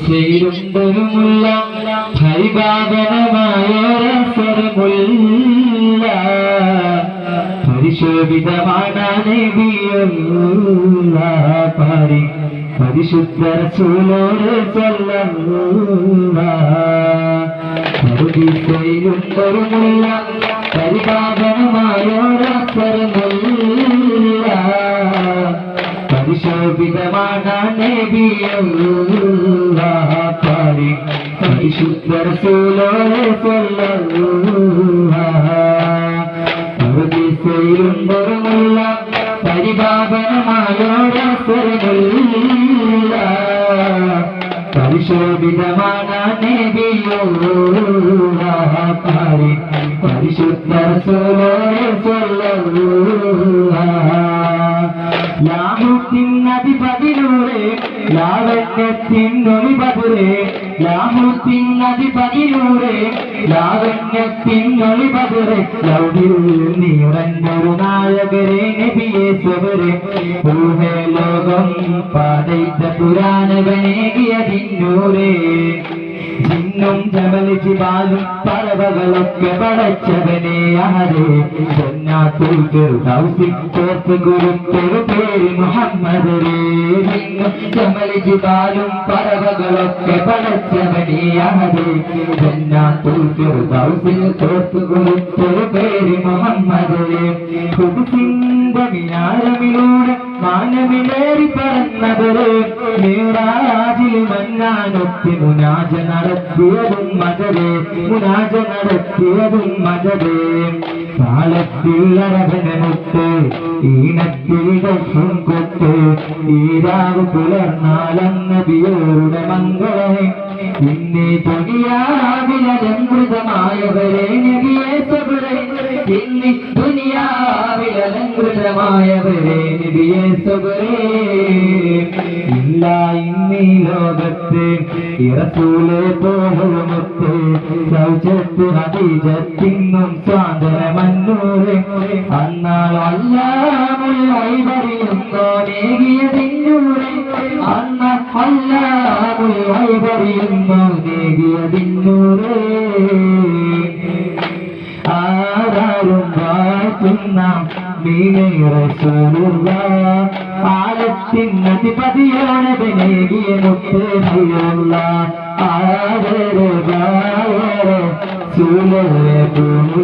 ചേരുണ്ടൊരുമുള്ള പരിപാവനമായൊരസരമുള്ള പരിശോഭിതമാണ് നബിയുള്ള പാരി പരിശുദ്ധ റസൂലോട് ചേരുണ്ടൊരുമുള്ള പരിപാവനമായൊരസരമുള്ള പരിശോഭിതമാണ് നബിയുള്ള പാരി പരിശുദ്ധ റസൂലോട് ണ്ടൊരുമുള്ള പരിപാവനമായൊരസരമുള്ള പരിശോഭിതമാണ് നബിയുള്ള പാരി പരിശുദ്ധ റസൂലോട് ലാഹുത്തിനധിപതിനൂറെ ലാവണ്യത്തിനൊളിപതിരെ ലാഹുത്തിനധിപതിനൂറെ ലാവണ്യത്തിനൊളിപതിരെ ലൗകിൽ നിറഞ്ഞൊരു നായകരെ നബിയെ സ്വരെ ഊഹേ ലോകം പാടൈത്ത പുരാണവനേകിയതിന്നൂരെ ജിന്നും ജമല് ജിബാലും പറവകളൊക്കെ പടച്ചവനെ ആരെ ജന്നാത്തുൽ ഫിർദൗസിൽ ചേർത്ത് കൊടുത്തൊരു പേര് മുഹമ്മദ് രേ ജിന്നും ജമല് ജിബാലും പറവകളൊക്കെ പടച്ചവനെ ആരെ ജന്നാത്തുൽ ഫിർദൗസിൽ ചേർത്ത് കൊടുത്തൊരു പേര് മുഹമ്മദ് രേ ഖുദ്സിന്റെ മിനാരമിലൂടെ മാനവിലേറി പറന്നവരെ മിറാജിൽ മന്നാനൊത്തി മുനാജ നടത്തിയതും മജരേ മുനാജ നടത്തിയതും മജരേ കാലത്തിൽ അരവനമുട്ട് ഈണത്തിൽ ദർശം കൊട്ട് ഈരാവ് പുലർന്നാലന്നബിയോരുടെ മംഗളമേ ഇന്നീ ദുനിയാവിലലങ്കൃതമായവരെ നബിയെ സബറേ ഇന്നീ ദുനിയാവിലലങ്കൃതമായവരെ നബിയെ സബറേ ഇല്ല ഇന്നീ ലോകത്ത് റസൂലേ പോലുമൊത്ത് സൗജത്ത് ഹദീജത്തിന്നും സ്വാതന്ത്രമന്നൂരെ അന്നാൾ അല്ലാമുൽ ഐബറിയുന്നോ നേകിയതിന്നൂരെ അന്ന അല്ലാമുൽ ഐബറിയുന്നോ നേകിയതിന്നൂരെ ആരാരും വാഴ്ത്തുന്ന മീനെ റസൂലുള്ള ആലത്തിനധിപതിയാണ് നേകിയ മുത്തേയുള്ള ആരെ സൂലേ